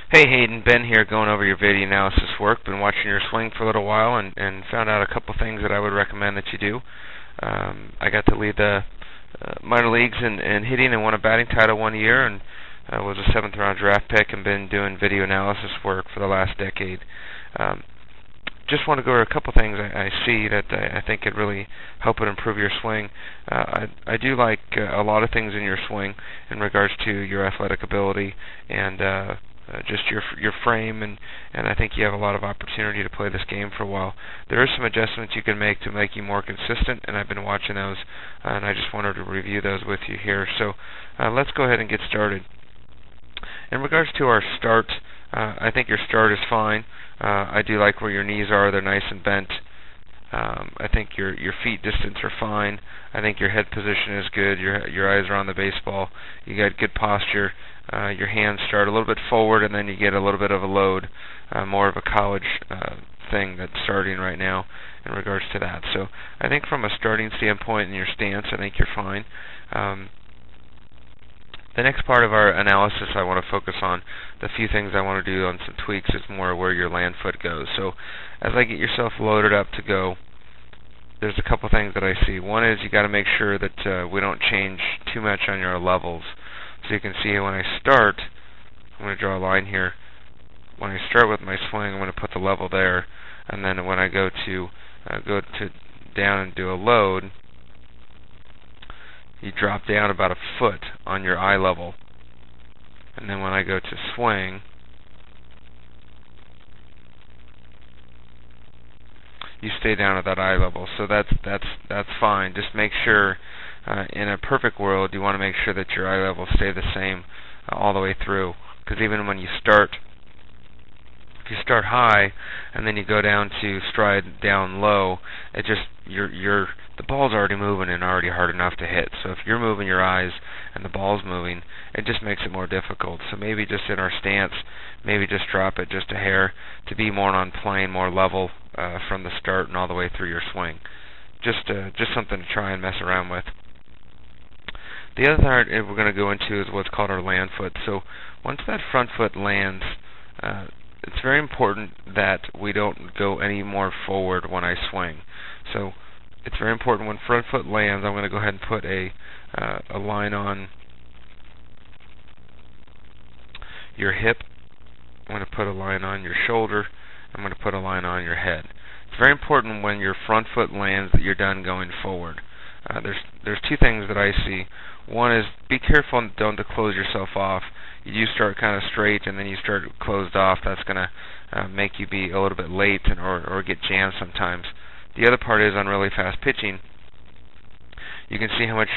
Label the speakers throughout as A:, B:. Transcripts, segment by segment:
A: Hey Hayden, Ben here going over your video analysis work. Been watching your swing for a little while and found out a couple things that I would recommend that you do. I got to lead the minor leagues in hitting and won a batting title 1 year and was a 7th round draft pick and been doing video analysis work for the last decade. Just want to go over a couple things I see that I think could really help it improve your swing. I do like a lot of things in your swing in regards to your athletic ability and just your frame, and I think you have a lot of opportunity to play this game for a while. There are some adjustments you can make to make you more consistent, and I've been watching those, and I just wanted to review those with you here. So let's go ahead and get started. In regards to our start, I think your start is fine. I do like where your knees are. They're nice and bent. I think your feet distance are fine. I think your head position is good. Your eyes are on the baseball. You got good posture. Your hands start a little bit forward, and then you get a little bit of a load, more of a college thing that's starting right now in regards to that. So I think from a starting standpoint and your stance, I think you're fine. The next part of our analysis I want to focus on, the few things I want to do on some tweaks, is more where your land foot goes. So as I get yourself loaded up to go, there's a couple things that I see. One is you got to make sure that we don't change too much on your levels. So you can see when I start, I'm going to draw a line here. When I start with my swing, I'm going to put the level there, and then when I go to down and do a load, you drop down about a foot on your eye level, and then when I go to swing, you stay down at that eye level. So that's fine. Just make sure, in a perfect world, you want to make sure that your eye levels stay the same all the way through. Because even when you start, if you start high and then you go down to stride down low, it just the ball's already moving and already hard enough to hit. So if you're moving your eyes and the ball's moving, it just makes it more difficult. So maybe just in our stance, maybe just drop it just a hair to be more on plane, more level from the start and all the way through your swing. Just something to try and mess around with. The other part we're going to go into is what's called our land foot. So once that front foot lands, it's very important that we don't go any more forward when I swing. So it's very important when front foot lands, I'm going to go ahead and put a line on your hip. I'm going to put a line on your shoulder. I'm going to put a line on your head. It's very important when your front foot lands that you're done going forward. There's two things that I see. One is be careful and don't close yourself off. You start kind of straight and then you start closed off. That's going to make you be a little bit late or get jammed sometimes. The other part is on really fast pitching. You can see how much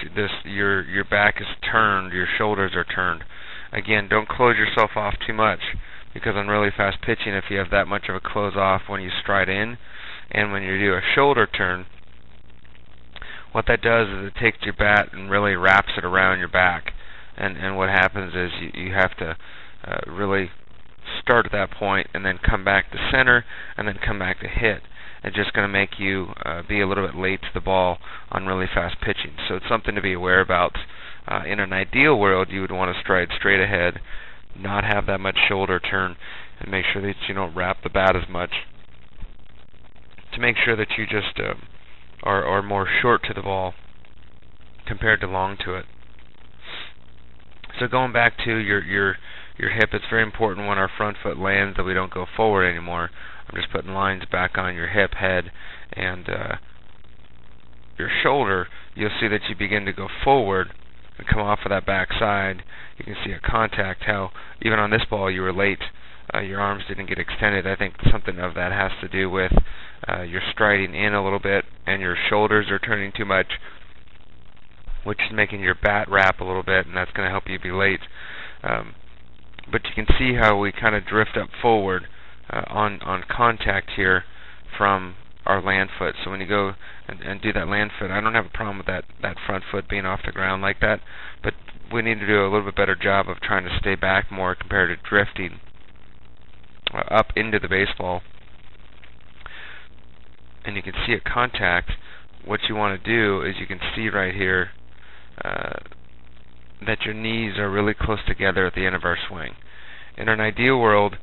A: your back is turned, your shoulders are turned. Again, don't close yourself off too much, because on really fast pitching, if you have that much of a close off when you stride in and when you do a shoulder turn, what that does is it takes your bat and really wraps it around your back. And what happens is you have to really start at that point and then come back to center and then come back to hit. It's just going to make you be a little bit late to the ball on really fast pitching. So it's something to be aware about. In an ideal world, you would want to stride straight ahead, not have that much shoulder turn, and make sure that you don't wrap the bat as much, to make sure that you just are more short to the ball compared to long to it. So going back to your hip, it's very important when our front foot lands that we don't go forward anymore. I'm just putting lines back on your hip, head, and your shoulder. You'll see that you begin to go forward and come off of that back side. You can see a contact, how even on this ball you were late. Your arms didn't get extended. I think something of that has to do with you're striding in a little bit and your shoulders are turning too much, which is making your bat wrap a little bit, and that's going to help you be late. But you can see how we kind of drift up forward on contact here from our land foot. So when you go and do that land foot, I don't have a problem with that front foot being off the ground like that, but we need to do a little bit better job of trying to stay back more compared to drifting up into the baseball. And you can see at contact, what you want to do is you can see right here that your knees are really close together at the end of our swing. In an ideal world,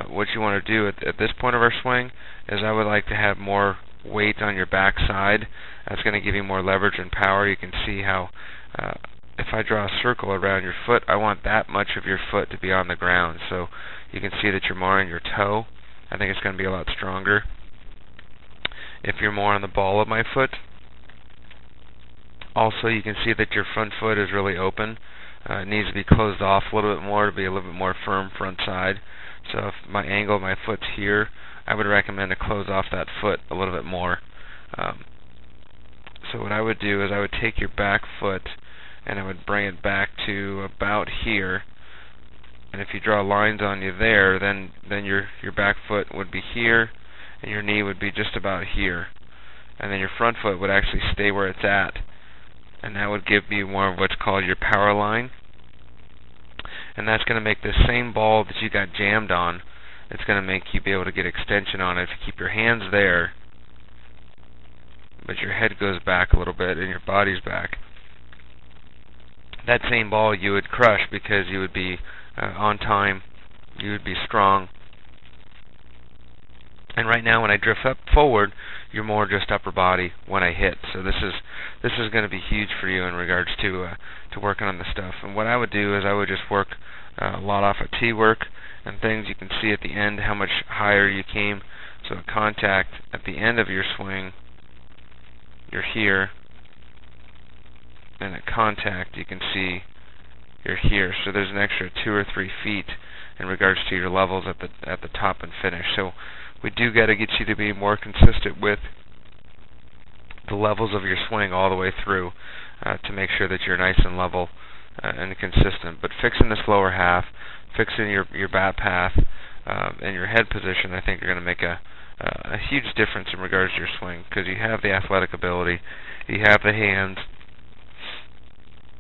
A: what you want to do at this point of our swing is I would like to have more weight on your back side. That's going to give you more leverage and power. You can see how if I draw a circle around your foot, I want that much of your foot to be on the ground. So you can see that you're more on your toe. I think it's going to be a lot stronger. If you're more on the ball of my foot, also you can see that your front foot is really open. It needs to be closed off a little bit more to be a little bit more firm front side. So if my angle of my foot's here, I would recommend to close off that foot a little bit more. So what I would do is I would take your back foot and I would bring it back to about here. And if you draw lines on you there, then your back foot would be here, and your knee would be just about here. And then your front foot would actually stay where it's at. And that would give you more of what's called your power line. And that's going to make this same ball that you got jammed on, it's going to make you be able to get extension on it if you keep your hands there, but your head goes back a little bit and your body's back. That same ball you would crush because you would be on time, you would be strong. And right now when I drift up forward, you're more just upper body when I hit. So this is going to be huge for you in regards to working on the stuff. And what I would do is I would just work a lot off of tee work and things. You can see at the end how much higher you came. So at contact at the end of your swing, you're here, and at contact you can see you're here. So there's an extra 2 or 3 feet in regards to your levels at the top and finish. So we do got to get you to be more consistent with the levels of your swing all the way through to make sure that you're nice and level and consistent. But fixing this lower half, fixing your bat path and your head position, I think are going to make a huge difference in regards to your swing, because you have the athletic ability, you have the hands,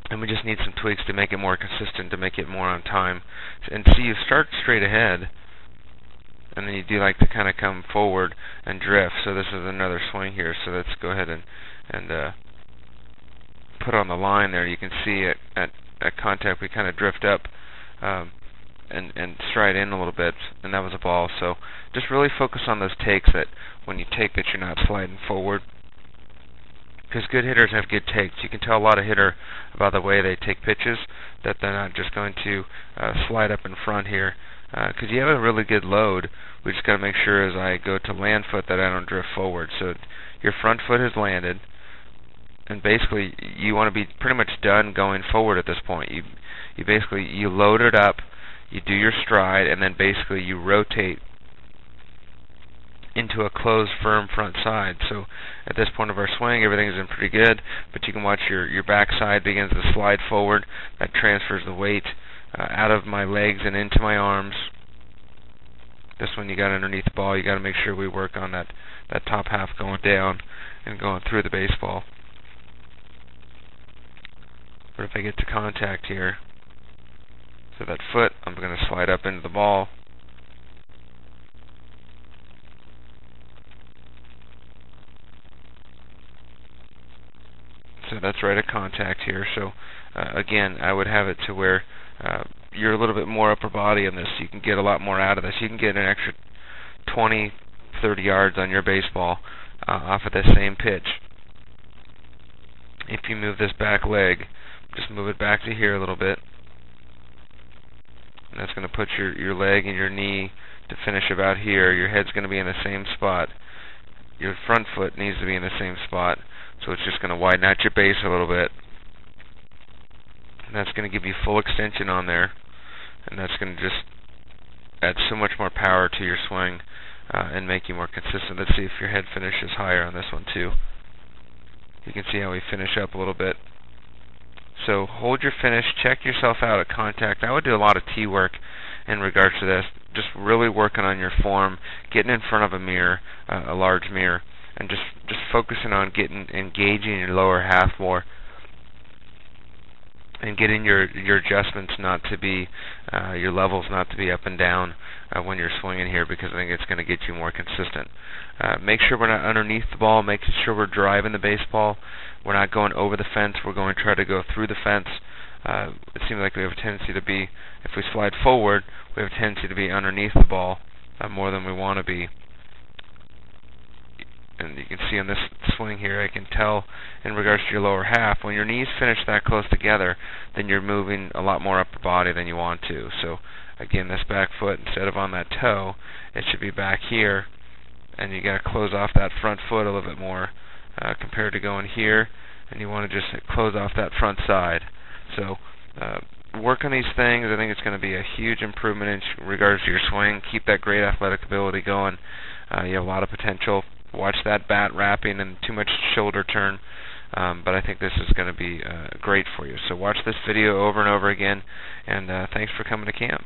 A: and we just need some tweaks to make it more consistent, to make it more on time. And see, you start straight ahead, and then you do like to kind of come forward and drift. So this is another swing here. So let's go ahead and put on the line there. You can see at contact we kind of drift up and stride in a little bit, and that was a ball. So just really focus on those takes, that when you take that you're not sliding forward, because good hitters have good takes. You can tell a lot of hitter about the way they take pitches, that they're not just going to slide up in front here, because you have a really good load. We just got to make sure as I go to land foot that I don't drift forward. So your front foot has landed, and basically you want to be pretty much done going forward at this point. You basically load it up, you do your stride, and then basically you rotate into a closed, firm front side. So at this point of our swing, everything is in pretty good, but you can watch your back side begins to slide forward. That transfers the weight out of my legs and into my arms. This one you got underneath the ball. You got to make sure we work on that top half going down and going through the baseball. But if I get to contact here, so that foot, I'm going to slide up into the ball. So that's right at contact here. So again, I would have it to where you're a little bit more upper body in this. You can get a lot more out of this. You can get an extra 20, 30 yards on your baseball off of the same pitch. If you move this back leg, just move it back to here a little bit. And that's going to put your leg and your knee to finish about here. Your head's going to be in the same spot. Your front foot needs to be in the same spot. So it's just going to widen out your base a little bit. And that's going to give you full extension on there. And that's going to just add so much more power to your swing and make you more consistent. Let's see if your head finishes higher on this one too. You can see how we finish up a little bit. So hold your finish, check yourself out at contact. I would do a lot of tee work in regards to this, just really working on your form, getting in front of a mirror, a large mirror, and just focusing on engaging your lower half more, and getting your adjustments not to be, your levels not to be up and down when you're swinging here, because I think it's going to get you more consistent. Make sure we're not underneath the ball, making sure we're driving the baseball. We're not going over the fence, we're going to try to go through the fence. It seems like we have a tendency to be, if we slide forward, we have a tendency to be underneath the ball more than we want to be. And you can see on this swing here, I can tell in regards to your lower half, when your knees finish that close together, then you're moving a lot more upper body than you want to. So again, this back foot, instead of on that toe, it should be back here, and you got to close off that front foot a little bit more compared to going here, and you want to just close off that front side. So work on these things. I think it's going to be a huge improvement in regards to your swing. Keep that great athletic ability going. You have a lot of potential. Watch that bat wrapping and too much shoulder turn, but I think this is going to be great for you. So watch this video over and over again, and thanks for coming to camp.